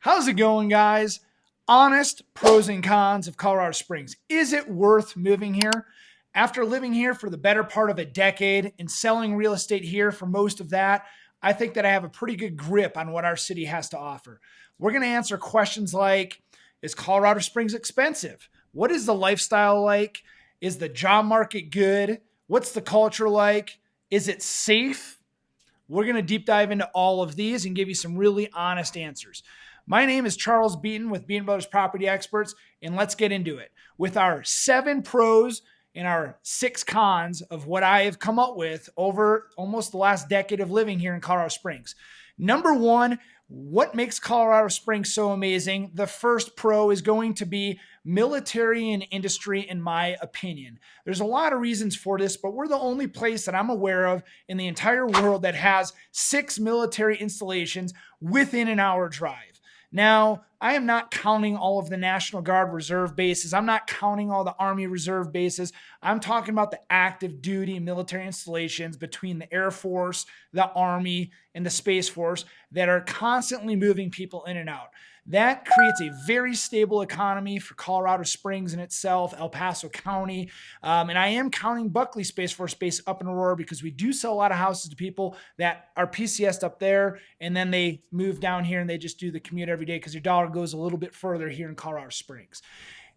How's it going, guys? Honest pros and cons of Colorado Springs. Is it worth moving here? After living here for the better part of a decade and selling real estate here for most of that, I think that I have a pretty good grip on what our city has to offer. We're going to answer questions like, is Colorado Springs expensive? What is the lifestyle like? Is the job market good? What's the culture like? Is it safe? We're going to deep dive into all of these and give you some really honest answers. My name is Charles Beaton with Beaton Brothers Property Experts, and let's get into it with our 7 pros and our 6 cons of what I have come up with over almost the last decade of living here in Colorado Springs. Number 1, what makes Colorado Springs so amazing? The first pro is going to be military and industry, in my opinion. There's a lot of reasons for this, but we're the only place that I'm aware of in the entire world that has 6 military installations within an hour drive. Now, I am not counting all of the National Guard reserve bases. I'm not counting all the Army reserve bases. I'm talking about the active duty military installations between the Air Force, the Army, and the Space Force that are constantly moving people in and out. That creates a very stable economy for Colorado Springs in itself, El Paso County. And I am counting Buckley Space Force Base up in Aurora because we do sell a lot of houses to people that are PCS'd up there, and then they move down here and they just do the commute every day because your dollar goes a little bit further here in Colorado Springs.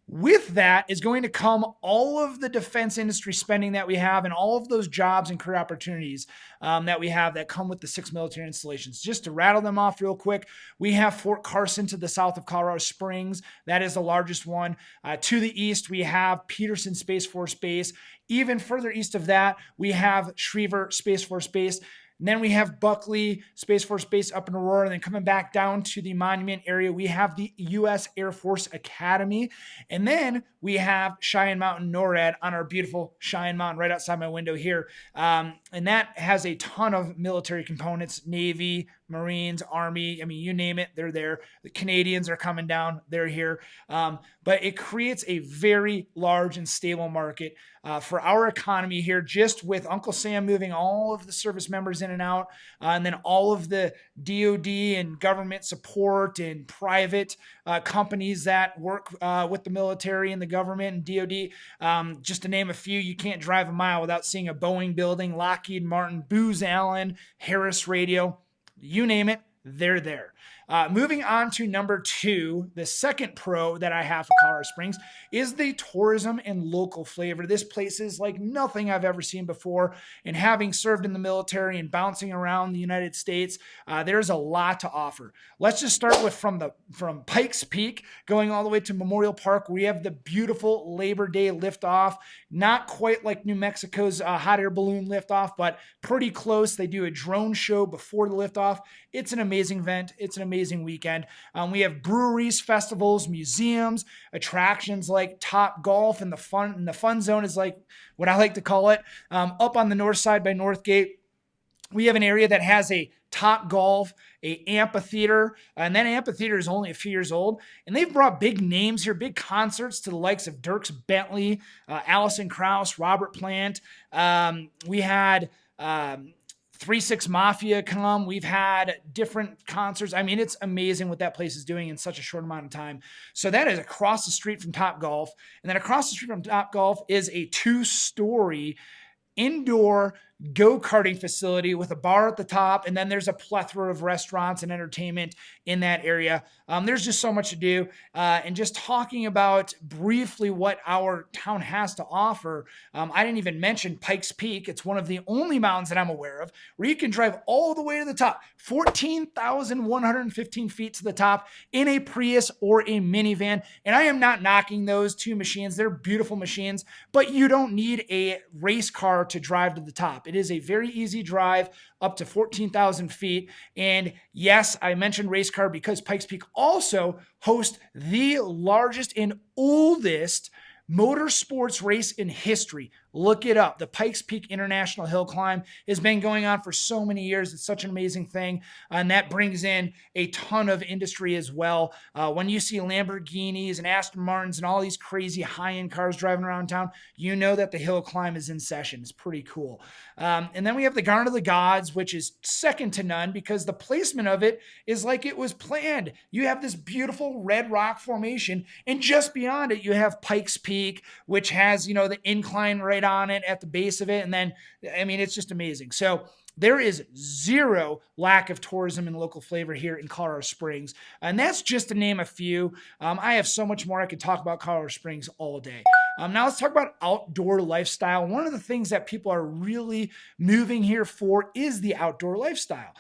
With that is going to come all of the defense industry spending that we have and all of those jobs and career opportunities that we have that come with the 6 military installations. Just to rattle them off real quick, we have Fort Carson to the south of Colorado Springs. That is the largest one. To the east, we have Peterson Space Force Base. Even further east of that, we have Schriever Space Force Base. And then we have Buckley Space Force Base up in Aurora. And then coming back down to the Monument area, we have the U.S. Air Force Academy. And then we have Cheyenne Mountain NORAD on our beautiful Cheyenne Mountain right outside my window here. And that has a ton of military components, Navy, Marines, Army, I mean, you name it, they're there. The Canadians are coming down, they're here. But it creates a very large and stable market for our economy here, just with Uncle Sam moving all of the service members in and out, and then all of the DOD and government support and private companies that work with the military and the government and DOD. Just to name a few, you can't drive a mile without seeing a Boeing building, Lockheed Martin, Booz Allen, Harris Radio. You name it, they're there. Moving on to number 2, the second pro that I have for Colorado Springs is the tourism and local flavor. This place is like nothing I've ever seen before. And having served in the military and bouncing around the United States, there's a lot to offer. Let's just start with from Pikes Peak going all the way to Memorial Park. We have the beautiful Labor Day liftoff. Not quite like New Mexico's hot air balloon liftoff, but pretty close. They do a drone show before the liftoff. It's an amazing event. It's an amazing weekend. We have breweries, festivals, museums, attractions like Top Golf, and the fun zone is like what I like to call it. Up on the north side by Northgate, we have an area that has a Top Golf, a amphitheater, and that amphitheater is only a few years old. And they've brought big names here, big concerts to the likes of Dierks Bentley, Alison Krauss, Robert Plant. We had 3-6 Mafia come. We've had different concerts. I mean, it's amazing what that place is doing in such a short amount of time. So that is across the street from Top Golf. And then across the street from Top Golf is a 2-story indoor go-karting facility with a bar at the top, and then there's a plethora of restaurants and entertainment in that area. There's just so much to do. And just talking about briefly what our town has to offer, I didn't even mention Pikes Peak. It's one of the only mountains that I'm aware of where you can drive all the way to the top, 14,115 feet to the top in a Prius or a minivan. And I am not knocking those 2 machines. They're beautiful machines, but you don't need a race car to drive to the top. It is a very easy drive up to 14,000 feet. And yes, I mentioned race car because Pikes Peak also hosts the largest and oldest motorsports race in history. Look it up. The Pikes Peak International Hill Climb has been going on for so many years. It's such an amazing thing. And that brings in a ton of industry as well. When you see Lamborghinis and Aston Martins and all these crazy high-end cars driving around town, you know that the hill climb is in session. It's pretty cool. And then we have the Garden of the Gods, which is second to none because the placement of it is like it was planned. You have this beautiful red rock formation, and just beyond it, you have Pikes Peak, which has, you know, the incline right on it at the base of it. And then, I mean, it's just amazing. So there is zero lack of tourism and local flavor here in Colorado Springs. And that's just to name a few. I have so much more I could talk about Colorado Springs all day. Now let's talk about outdoor lifestyle. One of the things that people are really moving here for is the outdoor lifestyle.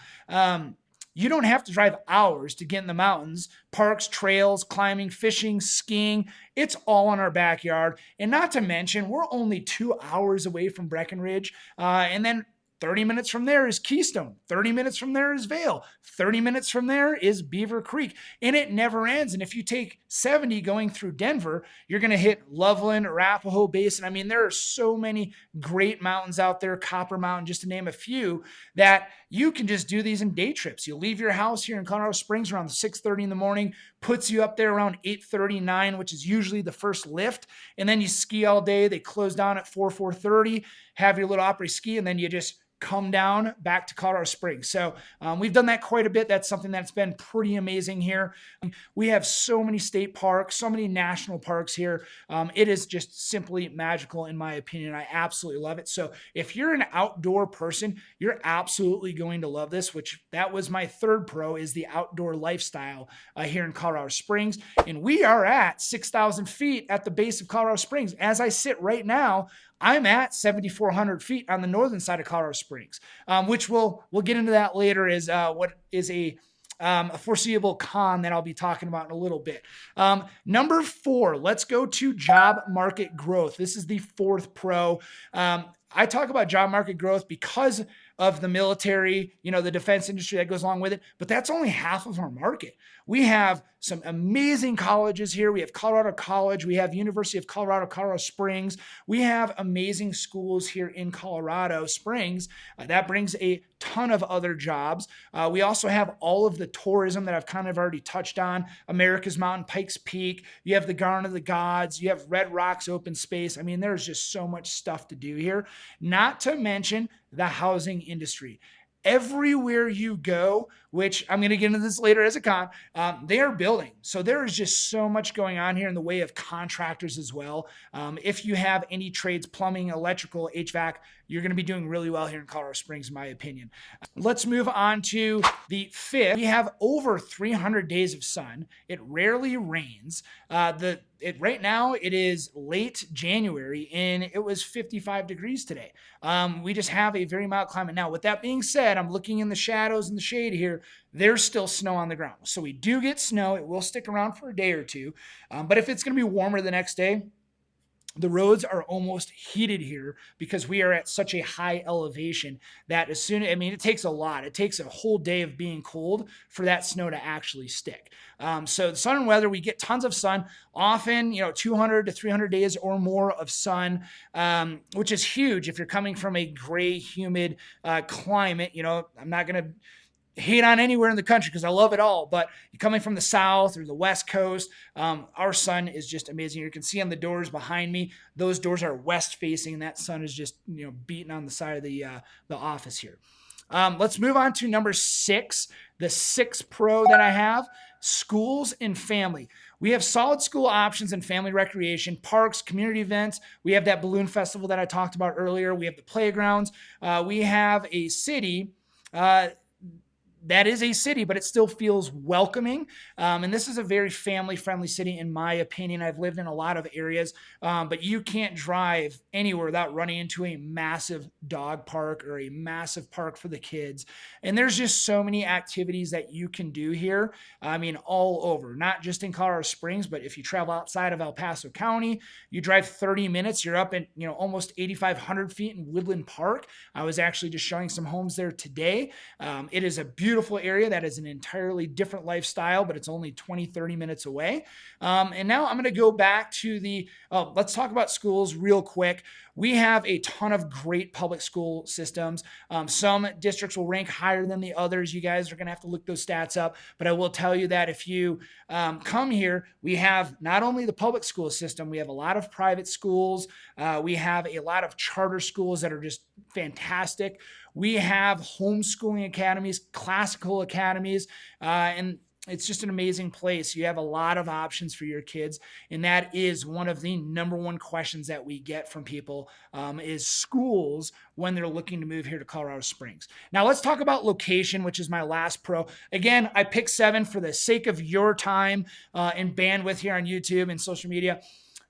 You don't have to drive hours to get in the mountains, parks, trails, climbing, fishing, skiing. It's all in our backyard. And not to mention, we're only 2 hours away from Breckenridge. And then 30 minutes from there is Keystone. 30 minutes from there is Vail. 30 minutes from there is Beaver Creek. And it never ends. And if you take 70 going through Denver, you're going to hit Loveland, Arapahoe Basin. I mean, there are so many great mountains out there, Copper Mountain, just to name a few, that you can just do these in day trips. You leave your house here in Colorado Springs around 6:30 in the morning, puts you up there around 8:39, which is usually the first lift. And then you ski all day. They close down at 4:30, have your little après ski, and then you just come down back to Colorado Springs. So we've done that quite a bit. That's something that's been pretty amazing here. We have so many state parks, so many national parks here. It is just simply magical in my opinion. I absolutely love it. So if you're an outdoor person, you're absolutely going to love this, which that was my third pro, is the outdoor lifestyle here in Colorado Springs. And we are at 6,000 feet at the base of Colorado Springs. As I sit right now, I'm at 7,400 feet on the northern side of Colorado Springs, which we'll get into that later, is what is a foreseeable con that I'll be talking about in a little bit. Number 4, let's go to job market growth. This is the fourth pro. I talk about job market growth because of the military, you know, the defense industry that goes along with it, but that's only half of our market. We have some amazing colleges here. We have Colorado College. We have University of Colorado, Colorado Springs. We have amazing schools here in Colorado Springs. That brings a ton of other jobs. We also have all of the tourism that I've kind of already touched on. America's Mountain, Pikes Peak. You have the Garden of the Gods. You have Red Rocks open space. I mean, there's just so much stuff to do here. Not to mention the housing industry. Everywhere you go, which I'm going to get into this later as a con, they are building. So there is just so much going on here in the way of contractors as well. If you have any trades, plumbing, electrical, HVAC, you're going to be doing really well here in Colorado Springs, in my opinion. Let's move on to the fifth. We have over 300 days of sun. It rarely rains. Right now it is late January and it was 55 degrees today. We just have a very mild climate. Now, with that being said, I'm looking in the shadows and the shade here. There's still snow on the ground. So we do get snow. It will stick around for a day or two. But if it's going to be warmer the next day, the roads are almost heated here because we are at such a high elevation that it takes a lot. It takes a whole day of being cold for that snow to actually stick. So the sun and weather, we get tons of sun, often, 200 to 300 days or more of sun, which is huge if you're coming from a gray, humid climate. I'm not going to hate on anywhere in the country because I love it all, but coming from the south or the west coast, our sun is just amazing. You can see on the doors behind me, those doors are west facing, and that sun is just beating on the side of the office here. Let's move on to number 6, the 6th pro that I have: schools and family. We have solid school options and family recreation, parks, community events. We have that balloon festival that I talked about earlier. We have the playgrounds. We have a city that is a city, but it still feels welcoming. And this is a very family-friendly city, in my opinion. I've lived in a lot of areas, but you can't drive anywhere without running into a massive dog park or a massive park for the kids. And there's just so many activities that you can do here. I mean, all over, not just in Colorado Springs, but if you travel outside of El Paso County, you drive 30 minutes, you're up at, almost 8,500 feet in Woodland Park. I was actually just showing some homes there today. It is a beautiful beautiful area that is an entirely different lifestyle, but it's only 20, 30 minutes away. And now I'm going to go back to let's talk about schools real quick. We have a ton of great public school systems. Some districts will rank higher than the others. You guys are going to have to look those stats up. But I will tell you that if you come here, we have not only the public school system, we have a lot of private schools. We have a lot of charter schools that are just fantastic. We have homeschooling academies, classical academies, and it's just an amazing place. You have a lot of options for your kids. And that is one of the number one questions that we get from people is schools when they're looking to move here to Colorado Springs. Now let's talk about location, which is my last pro. Again, I picked 7 for the sake of your time and bandwidth here on YouTube and social media.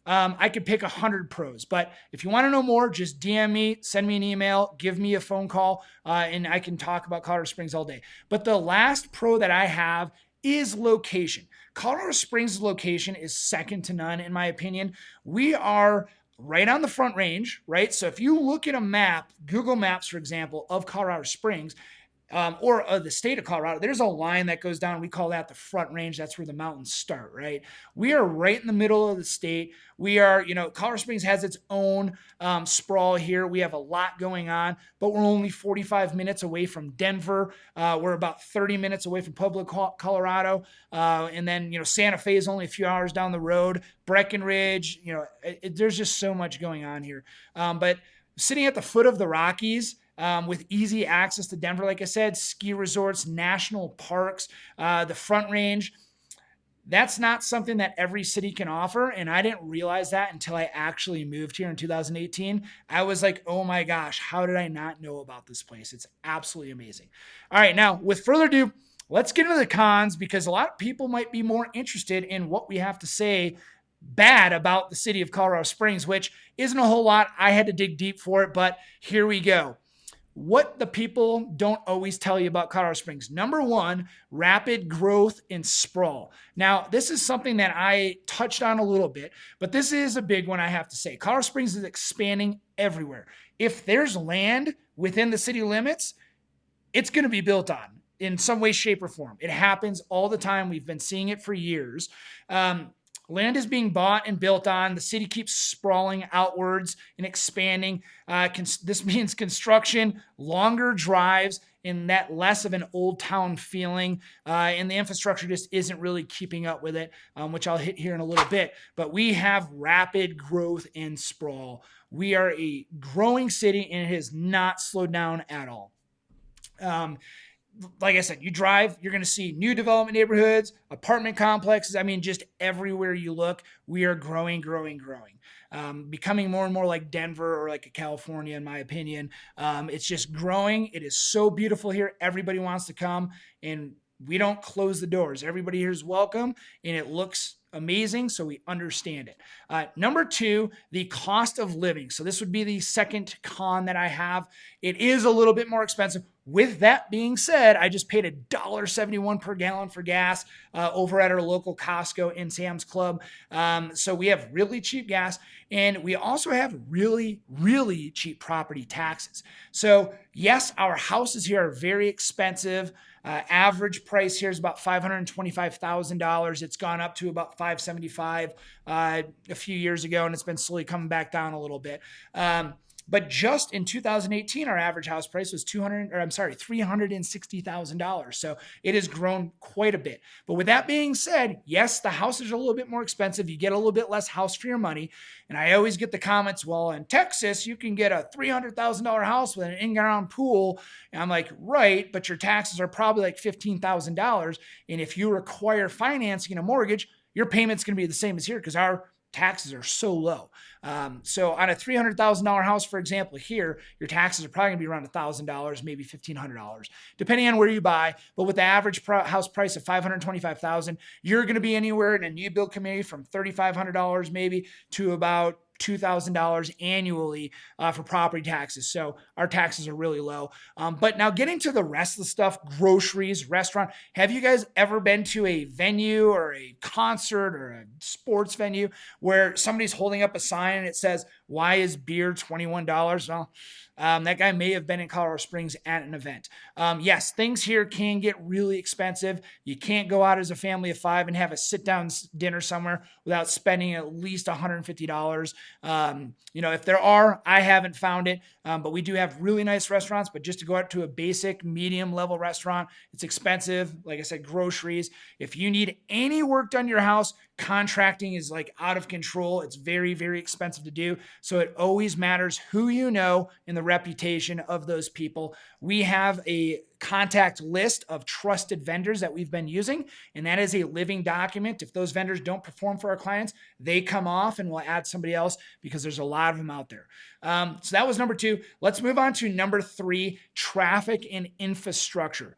I could pick 100 pros, but if you want to know more, just DM me, send me an email, give me a phone call, and I can talk about Colorado Springs all day. But the last pro that I have is location. Colorado Springs' location is second to none, in my opinion. We are right on the Front Range, right? So if you look at a map, Google Maps, for example, of Colorado Springs, or the state of Colorado, there's a line that goes down. We call that the Front Range. That's where the mountains start, right? We are right in the middle of the state. We are, Colorado Springs has its own sprawl here. We have a lot going on, but we're only 45 minutes away from Denver. We're about 30 minutes away from Pueblo, Colorado. And then, Santa Fe is only a few hours down the road. Breckenridge, there's just so much going on here. But sitting at the foot of the Rockies, with easy access to Denver, like I said, ski resorts, national parks, the Front Range. That's not something that every city can offer. And I didn't realize that until I actually moved here in 2018. I was like, oh my gosh, how did I not know about this place? It's absolutely amazing. All right, now with further ado, let's get into the cons because a lot of people might be more interested in what we have to say bad about the city of Colorado Springs, which isn't a whole lot. I had to dig deep for it, but here we go. What the people don't always tell you about Colorado Springs. Number 1, rapid growth and sprawl. Now, this is something that I touched on a little bit, but this is a big one I have to say. Colorado Springs is expanding everywhere. If there's land within the city limits, it's going to be built on in some way, shape, or form. It happens all the time. We've been seeing it for years. Land is being bought and built on. The city keeps sprawling outwards and expanding. This means construction, longer drives, and that less of an old town feeling. And the infrastructure just isn't really keeping up with it, which I'll hit here in a little bit. But we have rapid growth and sprawl. We are a growing city, and it has not slowed down at all. Like I said, you drive, you're going to see new development neighborhoods, apartment complexes. I mean, just everywhere you look, we are growing. Becoming more and more like Denver or like a California, in my opinion. It's just growing. It is so beautiful here. Everybody wants to come, and we don't close the doors. Everybody here is welcome, and it looks amazing, so we understand it. Number 2, the cost of living. So this would be the second con that I have. It is a little bit more expensive. With that being said, I just paid $1.71 per gallon for gas over at our local Costco and Sam's Club. So we have really cheap gas, and we also have really, really cheap property taxes. So yes, our houses here are very expensive. Average price here is about $525,000. It's gone up to about $575,000 a few years ago, and it's been slowly coming back down a little bit. But just in 2018, our average house price was $360,000. So it has grown quite a bit. But with that being said, yes, the houses are a little bit more expensive. You get a little bit less house for your money. And I always get the comments, well, in Texas, you can get a $300,000 house with an in-ground pool. And I'm like, right, but your taxes are probably like $15,000. And if you require financing and a mortgage, your payment's going to be the same as here because our taxes are so low. So on a $300,000 house, for example, here, your taxes are probably gonna be around $1,000, maybe $1,500, depending on where you buy. But with the average house price of $525,000, you're gonna be anywhere in a new build community from $3,500 maybe to about $2,000 annually for property taxes. So our taxes are really low. But now getting to the rest of the stuff, groceries, restaurant. Have you guys ever been to a venue or a concert or a sports venue where somebody's holding up a sign and it says, Why is beer $21? Well, that guy may have been in Colorado Springs at an event. Yes, things here can get really expensive. You can't go out as a family of 5 and have a sit-down dinner somewhere without spending at least $150. If there are, I haven't found it, but we do have really nice restaurants. But just to go out to a basic medium level restaurant, it's expensive. Like I said, groceries. If you need any work done to your house, contracting is like out of control. It's very, very expensive to do. So it always matters who you know and the reputation of those people. We have a contact list of trusted vendors that we've been using, and that is a living document. If those vendors don't perform for our clients, they come off and we'll add somebody else because there's a lot of them out there. So that was number 2. Let's move on to number 3, traffic and infrastructure.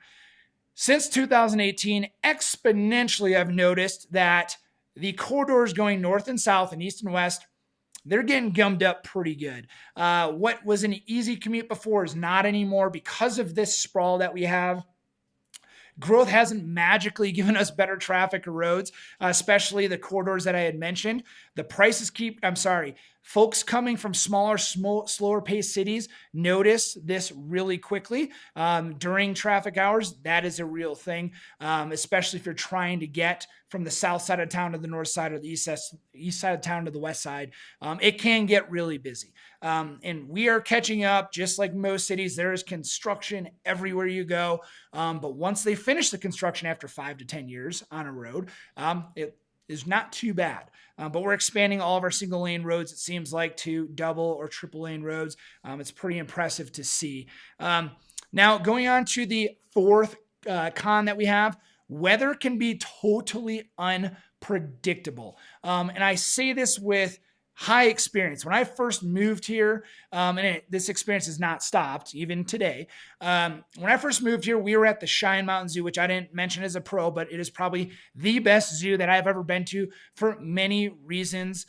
Since 2018, exponentially, I've noticed that the corridors going north and south and east and west, they're getting gummed up pretty good. What was an easy commute before is not anymore because of this sprawl that we have. Growth hasn't magically given us better traffic or roads, especially the corridors that I had mentioned. The prices folks coming from smaller, slower paced cities notice this really quickly during traffic hours. That is a real thing, especially if you're trying to get from the south side of town to the north side or the east side of town to the west side. It can get really busy. And we are catching up just like most cities. There is construction everywhere you go. But once they finish the construction after 5 to 10 years on a road, it is not too bad. But we're expanding all of our single lane roads, it seems like, to double or triple lane roads. It's pretty impressive to see. Now, going on to the 4th con that we have, weather can be totally unpredictable. And I say this with high experience. When I first moved here, this experience has not stopped even today. When I first moved here, we were at the Cheyenne Mountain Zoo, which I didn't mention as a pro, but it is probably the best zoo that I've ever been to for many reasons.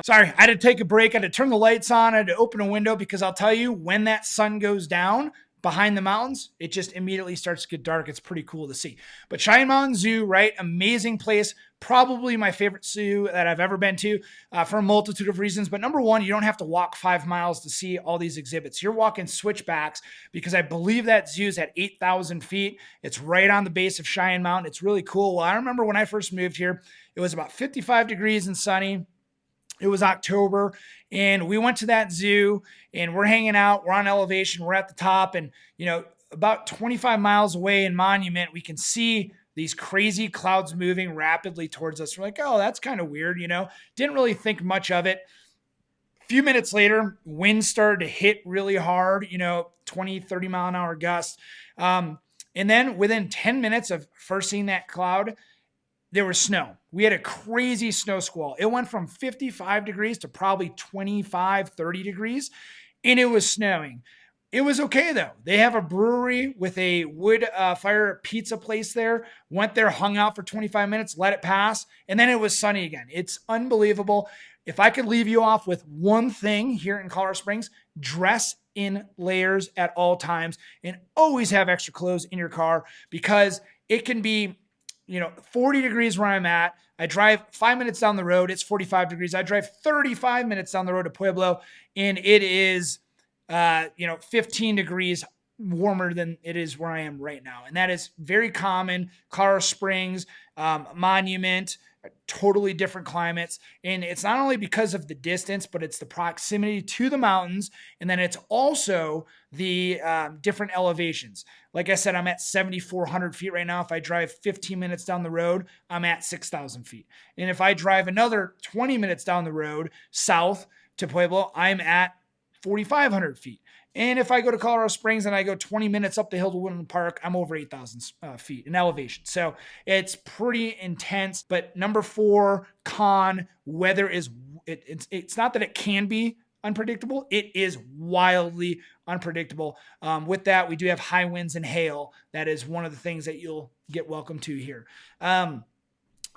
Sorry, I had to take a break. I had to turn the lights on. I had to open a window because I'll tell you, when that sun goes down behind the mountains, it just immediately starts to get dark. It's pretty cool to see. But Cheyenne Mountain Zoo, right? Amazing place. Probably my favorite zoo that I've ever been to for a multitude of reasons. But number 1, you don't have to walk 5 miles to see all these exhibits. You're walking switchbacks because I believe that zoo is at 8,000 feet. It's right on the base of Cheyenne Mountain. It's really cool. Well, I remember when I first moved here, it was about 55 degrees and sunny. It was October, and we went to that zoo, and we're hanging out. We're on elevation. We're at the top, and about 25 miles away in Monument, we can see these crazy clouds moving rapidly towards us. We're like, oh, that's kind of weird, Didn't really think much of it. A few minutes later, winds started to hit really hard, 20, 30 mile an hour gusts. And then within 10 minutes of first seeing that cloud, there was snow. We had a crazy snow squall. It went from 55 degrees to probably 25, 30 degrees, and it was snowing. It was okay, though. They have a brewery with a wood fire pizza place there. Went there, hung out for 25 minutes, let it pass, and then it was sunny again. It's unbelievable. If I could leave you off with one thing here in Colorado Springs, dress in layers at all times and always have extra clothes in your car, because it can be 40 degrees where I'm at. I drive 5 minutes down the road. It's 45 degrees. I drive 35 minutes down the road to Pueblo, and it is, 15 degrees warmer than it is where I am right now. And that is very common. Colorado Springs, Monument, totally different climates. And it's not only because of the distance, but it's the proximity to the mountains. And then it's also the different elevations. Like I said, I'm at 7,400 feet right now. If I drive 15 minutes down the road, I'm at 6,000 feet. And if I drive another 20 minutes down the road south to Pueblo, I'm at 4,500 feet. And if I go to Colorado Springs and I go 20 minutes up the hill to Woodland Park, I'm over 8,000 feet in elevation. So it's pretty intense. But number 4 con, weather is, it's not that it can be unpredictable. It is wildly unpredictable. With that, we do have high winds and hail. That is one of the things that you'll get welcome to here.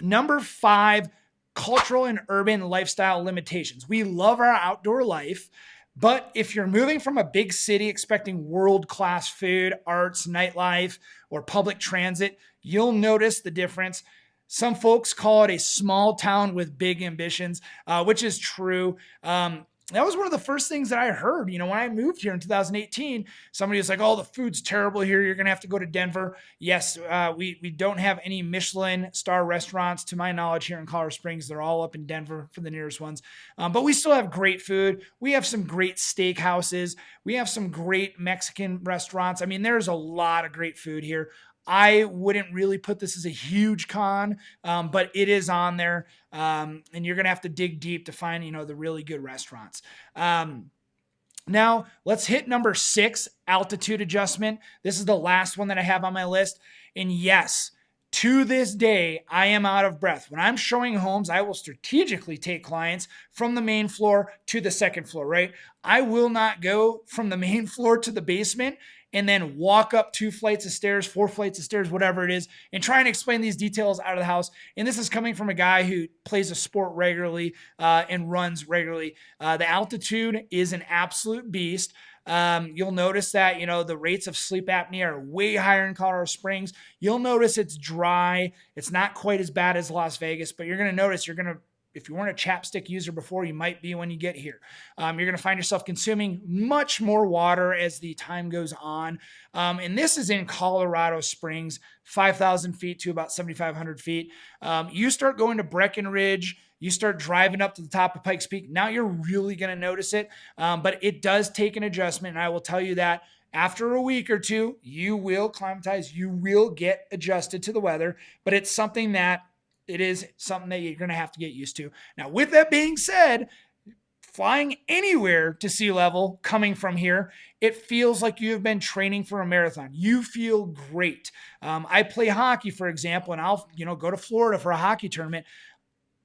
Number 5, cultural and urban lifestyle limitations. We love our outdoor life, but if you're moving from a big city expecting world-class food, arts, nightlife, or public transit, you'll notice the difference. Some folks call it a small town with big ambitions, which is true. That was one of the first things that I heard. When I moved here in 2018, somebody was like, "Oh, the food's terrible here. You're gonna have to go to Denver." Yes, we don't have any Michelin star restaurants to my knowledge here in Colorado Springs. They're all up in Denver for the nearest ones, but we still have great food. We have some great steak houses. We have some great Mexican restaurants. I mean, there's a lot of great food here. I wouldn't really put this as a huge con, but it is on there. And you're going to have to dig deep to find, the really good restaurants. Now let's hit number 6, altitude adjustment. This is the last one that I have on my list. And yes, to this day, I am out of breath. When I'm showing homes, I will strategically take clients from the main floor to the second floor, right? I will not go from the main floor to the basement and then walk up 2 flights of stairs, 4 flights of stairs, whatever it is, and try and explain these details out of the house. And this is coming from a guy who plays a sport regularly and runs regularly. The altitude is an absolute beast. You'll notice that, the rates of sleep apnea are way higher in Colorado Springs. You'll notice it's dry. It's not quite as bad as Las Vegas, but you're going to notice if you weren't a chapstick user before, you might be when you get here. You're going to find yourself consuming much more water as the time goes on. And this is in Colorado Springs, 5,000 feet to about 7,500 feet. You start going to Breckenridge, you start driving up to the top of Pikes Peak. Now you're really going to notice it, but it does take an adjustment. And I will tell you that after a week or two, you will climatize, you will get adjusted to the weather, but it is something that you're going to have to get used to. Now, with that being said, flying anywhere to sea level coming from here, it feels like you have been training for a marathon. You feel great. I play hockey, for example, and I'll go to Florida for a hockey tournament.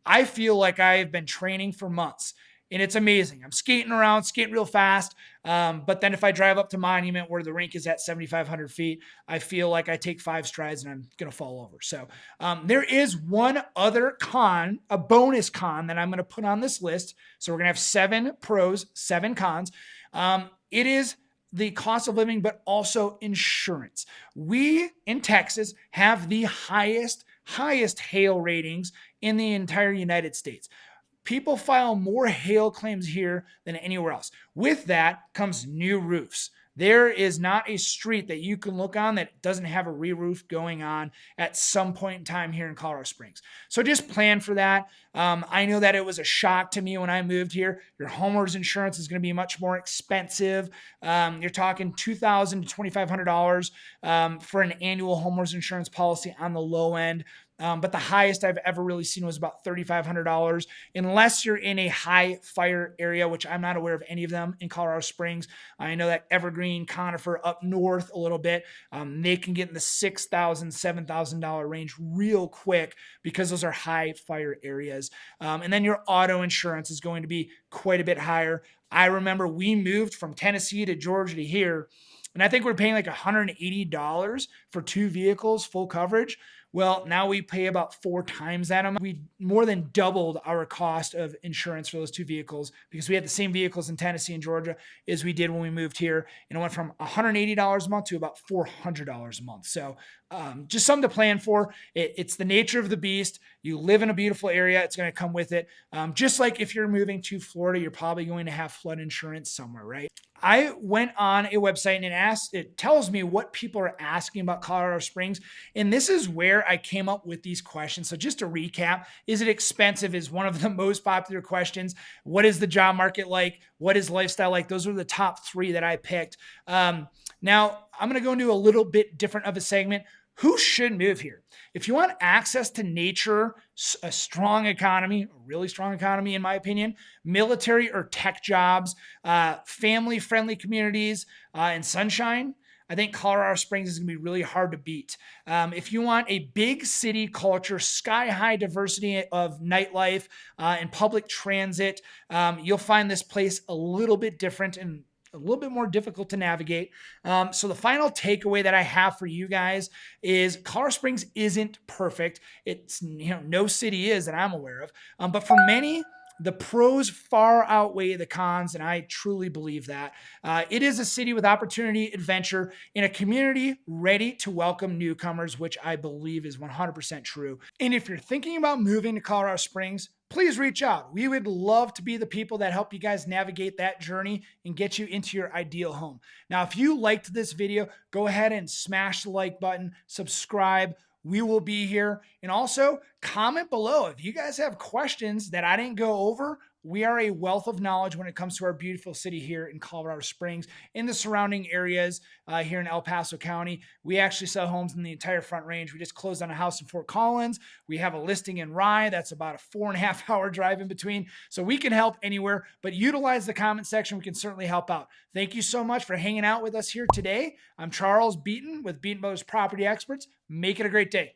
I feel like I have been training for months. And it's amazing. I'm skating around, skating real fast. But then if I drive up to Monument where the rink is at 7,500 feet, I feel like I take 5 strides and I'm going to fall over. So there is one other con, a bonus con that I'm going to put on this list. So we're going to have 7 pros, 7 cons. It is the cost of living, but also insurance. We in Texas have the highest hail ratings in the entire United States. People file more hail claims here than anywhere else. With that comes new roofs. There is not a street that you can look on that doesn't have a re-roof going on at some point in time here in Colorado Springs. So just plan for that. I know that it was a shock to me when I moved here. Your homeowner's insurance is going to be much more expensive. You're talking $2,000 to $2,500 for an annual homeowner's insurance policy on the low end. But the highest I've ever really seen was about $3,500, unless you're in a high fire area, which I'm not aware of any of them in Colorado Springs. I know that Evergreen, Conifer up north a little bit, they can get in the $6,000, $7,000 range real quick because those are high fire areas. And then your auto insurance is going to be quite a bit higher. I remember we moved from Tennessee to Georgia to here, and I think we're paying like $180 for 2 vehicles, full coverage. Well, now we pay about 4 times that amount. We more than doubled our cost of insurance for those 2 vehicles because we had the same vehicles in Tennessee and Georgia as we did when we moved here. And it went from $180 a month to about $400 a month. So just something to plan for. It's the nature of the beast. You live in a beautiful area. It's going to come with it. Just like if you're moving to Florida, you're probably going to have flood insurance somewhere, right? I went on a website and it tells me what people are asking about Colorado Springs. And this is where I came up with these questions. So just to recap, is it expensive is one of the most popular questions. What is the job market like? What is lifestyle like? Those are the top 3 that I picked. Now I'm going to go into a little bit different of a segment. Who should move here? If you want access to nature, a strong economy, a really strong economy, in my opinion, military or tech jobs, family-friendly communities, and sunshine, I think Colorado Springs is going to be really hard to beat. If you want a big city culture, sky-high diversity of nightlife and public transit, you'll find this place a little bit different and a little bit more difficult to navigate. So the final takeaway that I have for you guys is Colorado Springs isn't perfect. It's, no city is that I'm aware of. But for many, the pros far outweigh the cons, and I truly believe that. It is a city with opportunity, adventure, in a community ready to welcome newcomers, which I believe is 100% true. And if you're thinking about moving to Colorado Springs, please reach out. We would love to be the people that help you guys navigate that journey and get you into your ideal home. Now, if you liked this video, go ahead and smash the like button, subscribe. We will be here. And also comment below if you guys have questions that I didn't go over. We are a wealth of knowledge when it comes to our beautiful city here in Colorado Springs, in the surrounding areas here in El Paso County. We actually sell homes in the entire Front Range. We just closed on a house in Fort Collins. We have a listing in Rye. That's about a 4.5-hour drive in between. So we can help anywhere, but utilize the comment section. We can certainly help out. Thank you so much for hanging out with us here today. I'm Charles Beaton with Beaton Brothers Property Experts. Make it a great day.